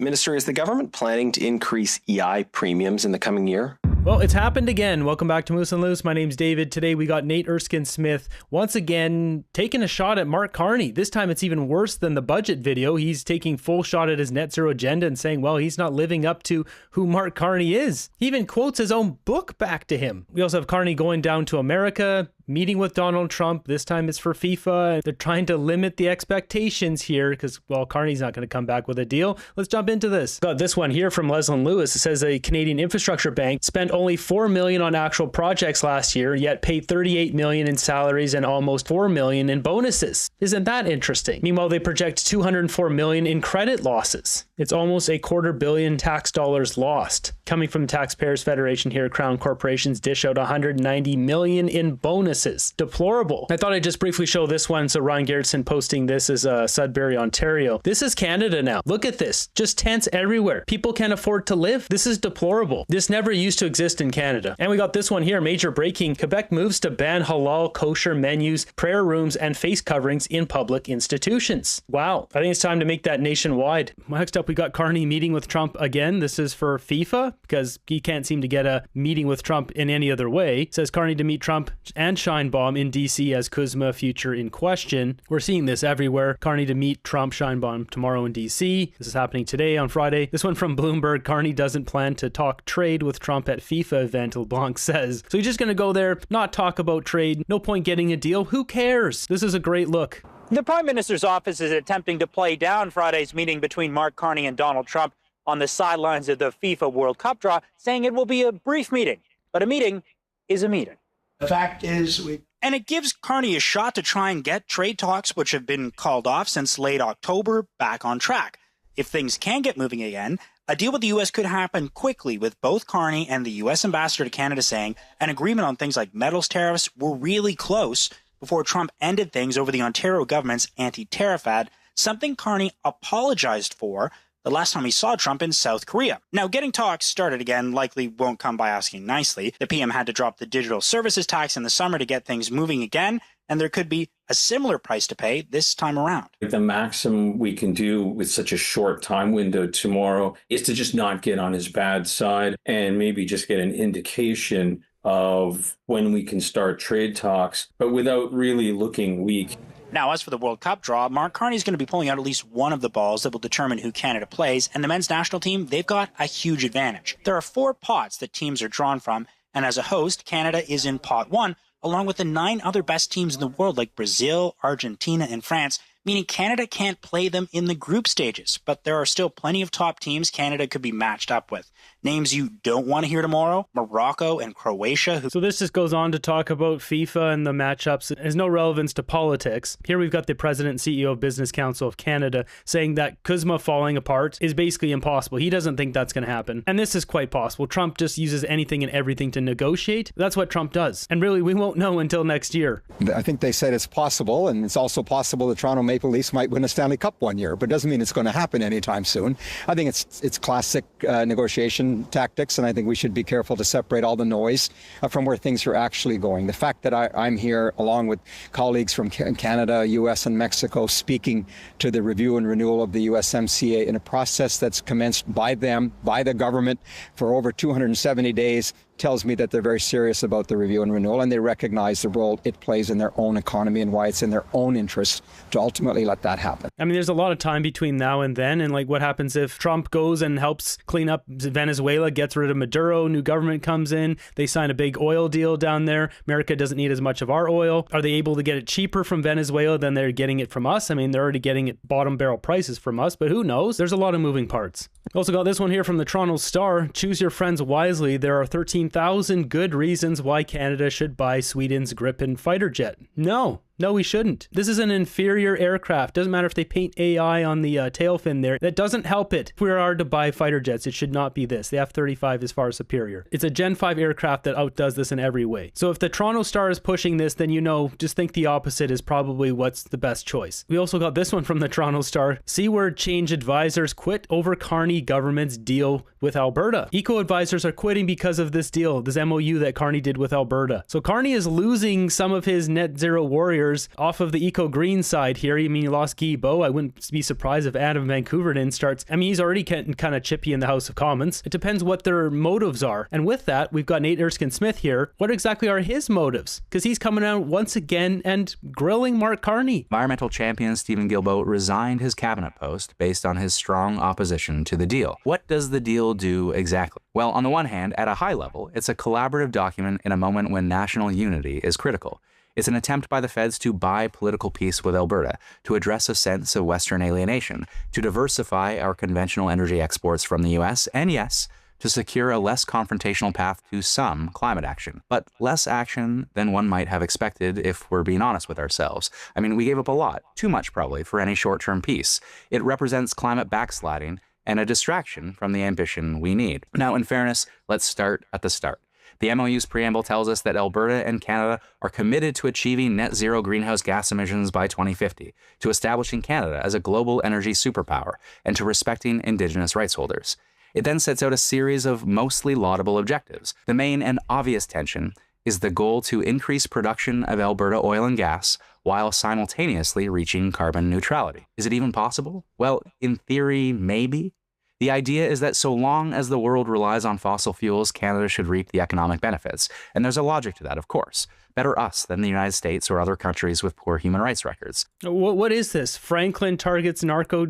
Minister, is the government planning to increase EI premiums in the coming year? Well, it's happened again. Welcome back to Moose and Loose. My name's David. Today we got Nate Erskine-Smith once again taking a shot at Mark Carney. This time it's even worse than the budget video. He's taking full shot at his net zero agenda and saying, well, he's not living up to who Mark Carney is. He even quotes his own book back to him. We also have Carney going down to America, meeting with Donald Trump. This time it's for FIFA. They're trying to limit the expectations here because, well, Carney's not going to come back with a deal. Let's jump into this. Got this one here from Leslyn Lewis. It says a Canadian infrastructure bank spent only $4 million on actual projects last year, yet paid $38 million in salaries and almost $4 million in bonuses. Isn't that interesting? Meanwhile, they project $204 million in credit losses. It's almost $250 million tax dollars lost. Coming from Taxpayers Federation here, Crown corporations dish out $190 million in bonuses. Deplorable. I thought I'd just briefly show this one. So Ryan Garrettson posting this is Sudbury, Ontario. This is Canada now. Look at this. Just tents everywhere. People can't afford to live. This is deplorable. This never used to exist in Canada. And we got this one here. Major breaking. Quebec moves to ban halal kosher menus, prayer rooms, and face coverings in public institutions. Wow. I think it's time to make that nationwide. Next up, we got Carney meeting with Trump again. This is for FIFA because he can't seem to get a meeting with Trump in any other way. It says Carney to meet Trump and Sheinbaum in DC as Kuzma future in question. We're seeing this everywhere. Carney to meet Trump, Sheinbaum tomorrow in DC. This is happening today on Friday. This one from Bloomberg. Carney doesn't plan to talk trade with Trump at FIFA event, LeBlanc says. So he's just going to go there, not talk about trade. No point getting a deal. Who cares? This is a great look. The Prime Minister's office is attempting to play down Friday's meeting between Mark Carney and Donald Trump on the sidelines of the FIFA World Cup draw, saying it will be a brief meeting. But a meeting is a meeting. The fact is, And it gives Carney a shot to try and get trade talks, which have been called off since late October, back on track. If things can get moving again, a deal with the U.S. could happen quickly, with both Carney and the U.S. ambassador to Canada saying an agreement on things like metals tariffs were really close before Trump ended things over the Ontario government's anti-tariff ad, something Carney apologized for the last time he saw Trump in South Korea. Now, getting talks started again likely won't come by asking nicely. The PM had to drop the digital services tax in the summer to get things moving again, and there could be a similar price to pay this time around. The maximum we can do with such a short time window tomorrow is to just not get on his bad side and maybe just get an indication of when we can start trade talks, but without really looking weak. Now, as for the World Cup draw, Mark Carney is going to be pulling out at least one of the balls that will determine who Canada plays, and the men's national team, they've got a huge advantage. There are 4 pots that teams are drawn from, and as a host, Canada is in pot 1, along with the 9 other best teams in the world like Brazil, Argentina, and France, meaning Canada can't play them in the group stages. But there are still plenty of top teams Canada could be matched up with. Names you don't want to hear tomorrow, Morocco and Croatia. So this just goes on to talk about FIFA and the matchups. It has no relevance to politics. Here we've got the president and CEO of Business Council of Canada saying that Kuzma falling apart is basically impossible. He doesn't think that's going to happen. And this is quite possible. Trump just uses anything and everything to negotiate. That's what Trump does. And really, we won't know until next year. I think they said it's possible, and it's also possible the Toronto Maple Leafs might win a Stanley Cup one year, but it doesn't mean it's going to happen anytime soon. I think it's classic negotiation tactics, and I think we should be careful to separate all the noise from where things are actually going. The fact that I'm here along with colleagues from Canada, US, and Mexico speaking to the review and renewal of the USMCA in a process that's commenced by them, by the government for over 270 days, tells me that they're very serious about the review and renewal, and they recognize the role it plays in their own economy and why it's in their own interest to ultimately let that happen. I mean, there's a lot of time between now and then, and like what happens if Trump goes and helps clean up Venezuela, gets rid of Maduro, new government comes in, they sign a big oil deal down there, America doesn't need as much of our oil. Are they able to get it cheaper from Venezuela than they're getting it from us? I mean, they're already getting it bottom barrel prices from us, but who knows? There's a lot of moving parts. Also got this one here from the Toronto Star. Choose your friends wisely. There are 13,000 good reasons why Canada should buy Sweden's Gripen fighter jet. No, we shouldn't. This is an inferior aircraft. Doesn't matter if they paint AI on the tail fin there. That doesn't help it. If we are to buy fighter jets, it should not be this. The F-35 is far superior. It's a Gen 5 aircraft that outdoes this in every way. So if the Toronto Star is pushing this, then just think the opposite is probably what's the best choice. We also got this one from the Toronto Star. Seaward change advisors quit over Carney government's deal with Alberta. Eco advisors are quitting because of this deal, this MOU that Carney did with Alberta. So Carney is losing some of his net zero warriors leaders off of the eco-green side here. I mean, you lost Guy Beau. I wouldn't be surprised if Adam Van Koeverden starts. I mean, he's already kind of chippy in the House of Commons. It depends what their motives are. And with that, we've got Nate Erskine-Smith here. What exactly are his motives? Because he's coming out once again and grilling Mark Carney. Environmental champion Stephen Guilbeault resigned his cabinet post based on his strong opposition to the deal. What does the deal do exactly? Well, on the one hand, at a high level, it's a collaborative document in a moment when national unity is critical. It's an attempt by the feds to buy political peace with Alberta, to address a sense of Western alienation, to diversify our conventional energy exports from the US, and yes, to secure a less confrontational path to some climate action. But less action than one might have expected if we're being honest with ourselves. I mean, we gave up a lot, too much probably, for any short-term peace. It represents climate backsliding and a distraction from the ambition we need. Now, in fairness, let's start at the start. The MOU's preamble tells us that Alberta and Canada are committed to achieving net zero greenhouse gas emissions by 2050, to establishing Canada as a global energy superpower, and to respecting Indigenous rights holders. It then sets out a series of mostly laudable objectives. The main and obvious tension is the goal to increase production of Alberta oil and gas while simultaneously reaching carbon neutrality. Is it even possible? Well, in theory, maybe. The idea is that so long as the world relies on fossil fuels, Canada should reap the economic benefits. And there's a logic to that, of course. Better us than the United States or other countries with poor human rights records. What is this? Franklin targets narco?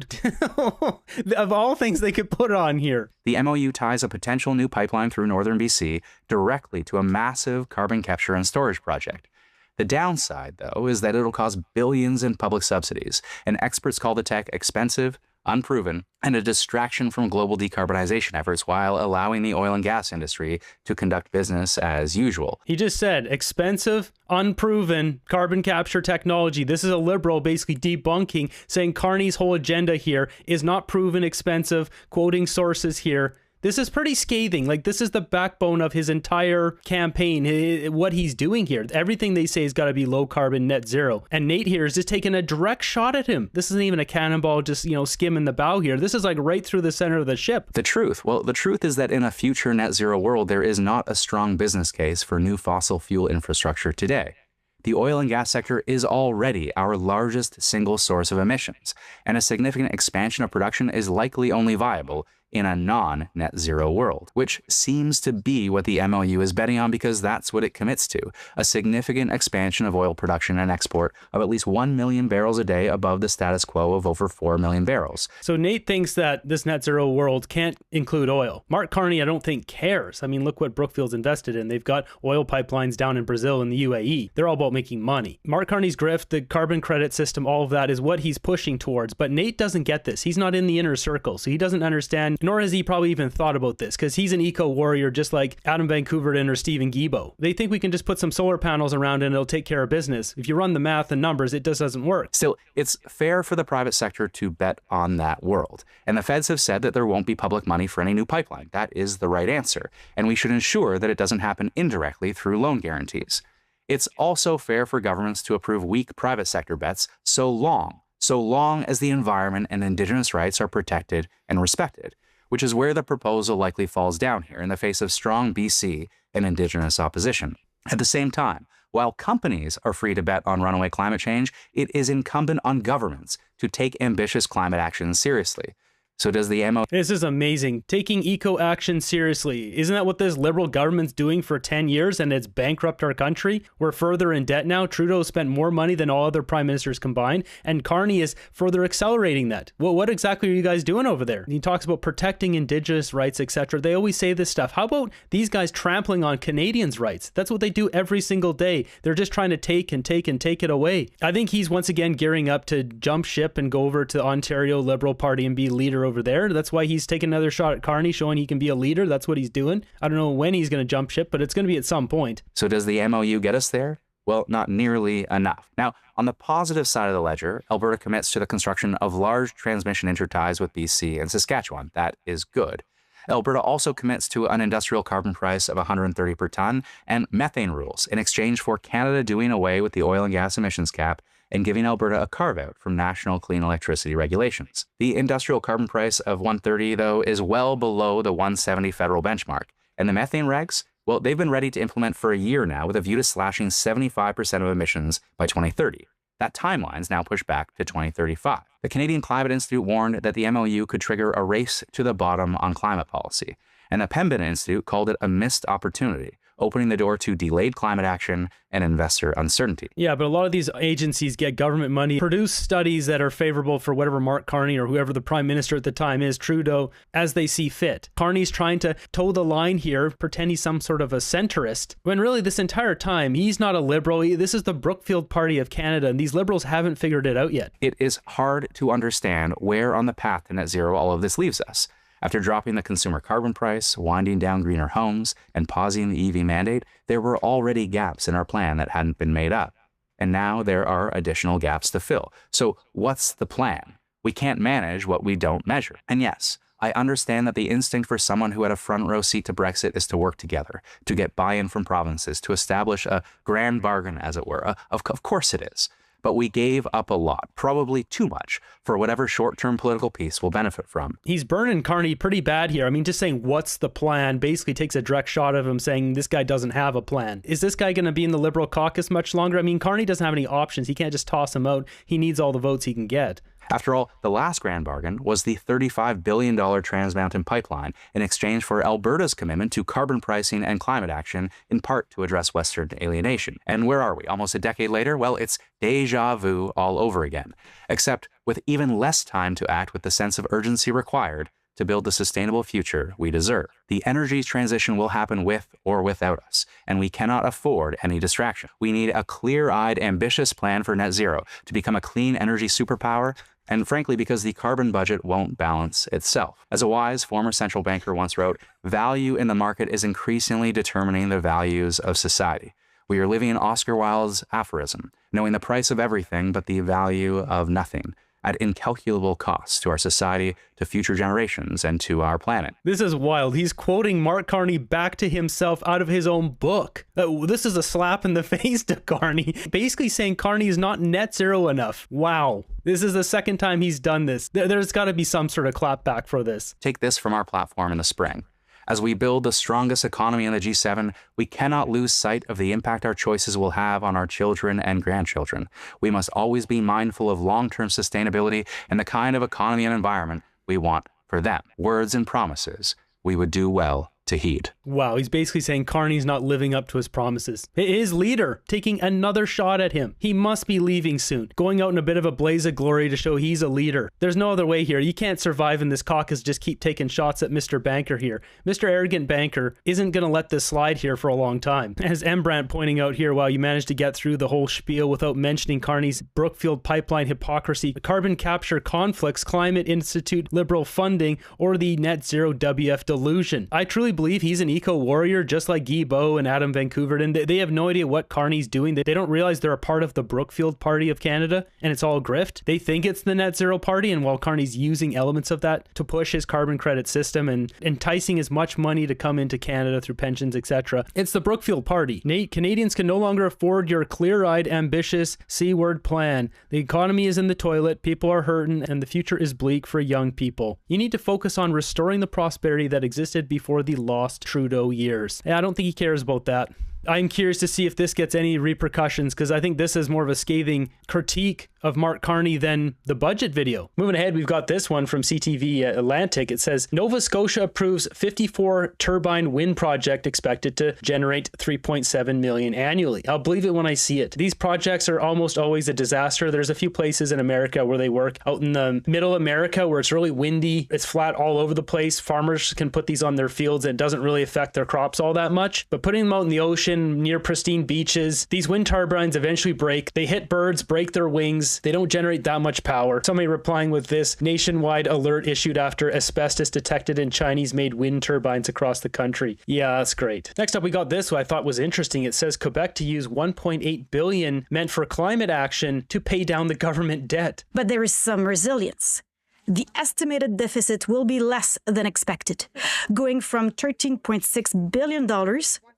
Of all things they could put on here. The MOU ties a potential new pipeline through northern BC directly to a massive carbon capture and storage project. The downside, though, is that it'll cost billions in public subsidies, and experts call the tech expensive, unproven, and a distraction from global decarbonization efforts while allowing the oil and gas industry to conduct business as usual. He just said expensive, unproven carbon capture technology. This is a liberal basically debunking, saying Carney's whole agenda here is not proven expensive, quoting sources here. This is pretty scathing. Like, this is the backbone of his entire campaign, what he's doing here. Everything they say has got to be low carbon, net zero. And Nate here is just taking a direct shot at him. This isn't even a cannonball just, skimming the bow here. This is like right through the center of the ship. The truth is that in a future net zero world, there is not a strong business case for new fossil fuel infrastructure today. The oil and gas sector is already our largest single source of emissions, and a significant expansion of production is likely only viable in a non-net zero world, which seems to be what the MOU is betting on because that's what it commits to, a significant expansion of oil production and export of at least 1 million barrels a day above the status quo of over 4 million barrels. So Nate thinks that this net zero world can't include oil. Mark Carney, I don't think, cares. I mean, look what Brookfield's invested in. They've got oil pipelines down in Brazil and the UAE. They're all about making money. Mark Carney's grift, the carbon credit system, all of that is what he's pushing towards. But Nate doesn't get this. He's not in the inner circle, so he doesn't understand, nor has he probably even thought about this, because he's an eco-warrior just like Adam Van Koeverden or Stephen Guilbeault. They think we can just put some solar panels around and it'll take care of business. If you run the math and numbers, it just doesn't work. Still, it's fair for the private sector to bet on that world. And the feds have said that there won't be public money for any new pipeline. That is the right answer. And we should ensure that it doesn't happen indirectly through loan guarantees. It's also fair for governments to approve weak private sector bets so long as the environment and Indigenous rights are protected and respected, which is where the proposal likely falls down here in the face of strong BC and Indigenous opposition. At the same time, while companies are free to bet on runaway climate change, it is incumbent on governments to take ambitious climate action seriously. So does the MOU... This is amazing. Taking eco-action seriously. Isn't that what this liberal government's doing for 10 years and it's bankrupt our country? We're further in debt now. Trudeau spent more money than all other prime ministers combined, and Carney is further accelerating that. Well, what exactly are you guys doing over there? He talks about protecting Indigenous rights, etc. They always say this stuff. How about these guys trampling on Canadians' rights? That's what they do every single day. They're just trying to take it away. I think he's once again gearing up to jump ship and go over to the Ontario Liberal Party and be leader over there. That's why he's taking another shot at Carney, showing he can be a leader. That's what he's doing. I don't know when he's going to jump ship, but it's going to be at some point. So does the MOU get us there? Well, not nearly enough. Now, on the positive side of the ledger, Alberta commits to the construction of large transmission interties with BC and Saskatchewan. That is good. Alberta also commits to an industrial carbon price of $130 per ton and methane rules in exchange for Canada doing away with the oil and gas emissions cap and giving Alberta a carve-out from national clean electricity regulations. The industrial carbon price of $130, though, is well below the $170 federal benchmark. And the methane regs? Well, they've been ready to implement for a year now with a view to slashing 75% of emissions by 2030. That timeline is now pushed back to 2035. The Canadian Climate Institute warned that the MOU could trigger a race to the bottom on climate policy, and the Pembina Institute called it a missed opportunity, opening the door to delayed climate action and investor uncertainty. Yeah, but a lot of these agencies get government money, produce studies that are favorable for whatever Mark Carney or whoever the prime minister at the time is, Trudeau, as they see fit. Carney's trying to toe the line here, pretend he's some sort of a centrist, when really this entire time, he's not a liberal. This is the Brookfield Party of Canada, and these liberals haven't figured it out yet. It is hard to understand where on the path to net zero all of this leaves us. After dropping the consumer carbon price, winding down greener homes, and pausing the EV mandate, there were already gaps in our plan that hadn't been made up. And now there are additional gaps to fill. So what's the plan? We can't manage what we don't measure. And yes, I understand that the instinct for someone who had a front row seat to Brexit is to work together, to get buy-in from provinces, to establish a grand bargain, as it were. Of course it is. But we gave up a lot, probably too much, for whatever short-term political peace we'll benefit from. He's burning Carney pretty bad here. I mean, just saying, what's the plan, basically takes a direct shot of him saying this guy doesn't have a plan. Is this guy going to be in the Liberal caucus much longer? I mean, Carney doesn't have any options. He can't just toss him out. He needs all the votes he can get. After all, the last grand bargain was the $35 billion Trans Mountain pipeline in exchange for Alberta's commitment to carbon pricing and climate action, in part to address Western alienation. And where are we? Almost a decade later? Well, it's deja vu all over again, except with even less time to act with the sense of urgency required to build the sustainable future we deserve. The energy transition will happen with or without us, and we cannot afford any distraction. We need a clear-eyed, ambitious plan for net zero to become a clean energy superpower, and frankly, because the carbon budget won't balance itself. As a wise former central banker once wrote, value in the market is increasingly determining the values of society. We are living in Oscar Wilde's aphorism, knowing the price of everything but the value of nothing, at incalculable costs to our society, to future generations, and to our planet. This is wild. He's quoting Mark Carney back to himself out of his own book. This is a slap in the face to Carney, basically saying Carney is not net zero enough. Wow. This is the second time he's done this. There's got to be some sort of clapback for this. Take this from our platform in the spring. As we build the strongest economy in the G7, we cannot lose sight of the impact our choices will have on our children and grandchildren. We must always be mindful of long-term sustainability and the kind of economy and environment we want for them. Words and promises we would do well to heed. Wow, he's basically saying Carney's not living up to his promises. His leader taking another shot at him. He must be leaving soon, going out in a bit of a blaze of glory to show he's a leader. There's no other way here. You can't survive in this caucus, just keep taking shots at Mr. Banker here. Mr. Arrogant Banker isn't going to let this slide here for a long time. As Embrandt pointing out here, while you managed to get through the whole spiel without mentioning Carney's Brookfield pipeline hypocrisy, carbon capture conflicts, Climate Institute liberal funding, or the net zero WF delusion. I truly believe he's an eco-warrior, just like Guy Beau and Adam Van Koeverden. They have no idea what Carney's doing. They don't realize they're a part of the Brookfield Party of Canada, and it's all grift. They think it's the net zero party, and while Carney's using elements of that to push his carbon credit system and enticing as much money to come into Canada through pensions, etc., it's the Brookfield Party. Canadians can no longer afford your clear-eyed, ambitious C-word plan. The economy is in the toilet, people are hurting, and the future is bleak for young people. You need to focus on restoring the prosperity that existed before the lost Trudeau years. I don't think he cares about that. I'm curious to see if this gets any repercussions, because I think this is more of a scathing critique of Mark Carney than the budget video. Moving ahead, we've got this one from CTV Atlantic. It says, Nova Scotia approves 54 turbine wind project expected to generate $3.7 million annually. I'll believe it when I see it. These projects are almost always a disaster. There's a few places in America where they work. Out in the middle America where it's really windy, it's flat all over the place. Farmers can put these on their fields and it doesn't really affect their crops all that much. But putting them out in the ocean near pristine beaches, these wind turbines eventually break. They hit birds, break their wings. They don't generate that much power. Somebody replying with this, nationwide alert issued after asbestos detected in Chinese-made wind turbines across the country. Yeah, that's great. Next up, we got this one I thought was interesting. It says Quebec to use $1.8 billion meant for climate action to pay down the government debt. But there is some resilience. The estimated deficit will be less than expected, going from $13.6 billion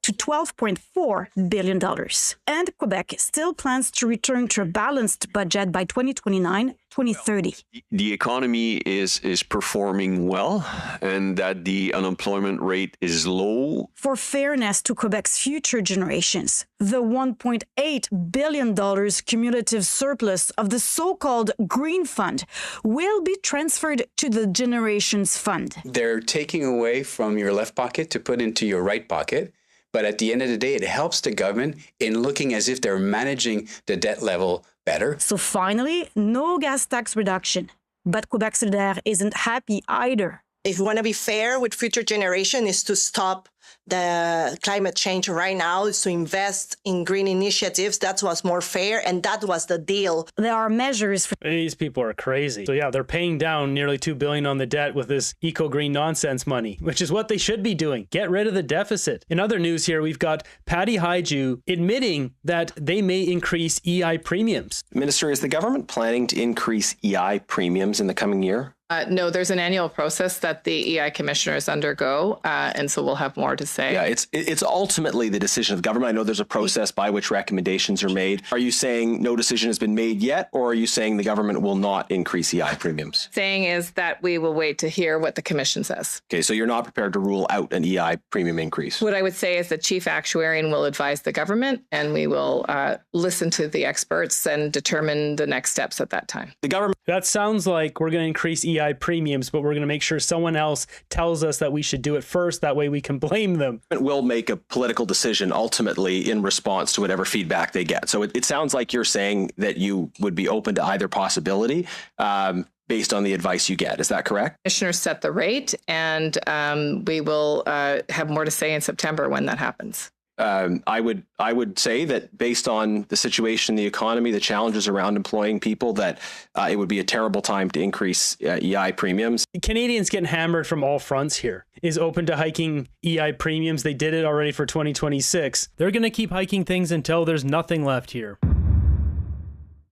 to $12.4 billion. And Quebec still plans to return to a balanced budget by 2029-2030. The economy is performing well, and that the unemployment rate is low. For fairness to Quebec's future generations, the $1.8 billion cumulative surplus of the so-called Green Fund will be transferred to the Generations Fund. They're taking away from your left pocket to put into your right pocket. But at the end of the day, it helps the government in looking as if they're managing the debt level better. So finally, no gas tax reduction. But Quebec Solidaire isn't happy either. If we want to be fair with future generation, is to stop the climate change right now, is to invest in green initiatives. That was more fair, and that was the deal. There are measures for... These people are crazy. So yeah, they're paying down nearly $2 billion on the debt with this eco-green nonsense money, which is what they should be doing. Get rid of the deficit. In other news here, we've got Patty Hajdu admitting that they may increase EI premiums. Minister, is the government planning to increase EI premiums in the coming year? No, there's an annual process that the EI commissioners undergo, and so we'll have more to say. Yeah, it's ultimately the decision of the government. I know there's a process by which recommendations are made. Are you saying no decision has been made yet, or are you saying the government will not increase EI premiums? Saying is that we will wait to hear what the commission says. Okay, so you're not prepared to rule out an EI premium increase? What I would say is the chief actuarian will advise the government, and we will listen to the experts and determine the next steps at that time. The government... That sounds like we're going to increase EI premiums, but we're going to make sure someone else tells us that we should do it first. That way we can blame them. It will make a political decision ultimately in response to whatever feedback they get. So it sounds like you're saying that you would be open to either possibility based on the advice you get. Is that correct? Commissioners set the rate, and we will have more to say in September when that happens. I would say that based on the situation in the economy, the challenges around employing people, that it would be a terrible time to increase EI premiums. Canadians getting hammered from all fronts here. Is open to hiking EI premiums. They did it already for 2026. They're going to keep hiking things until there's nothing left here.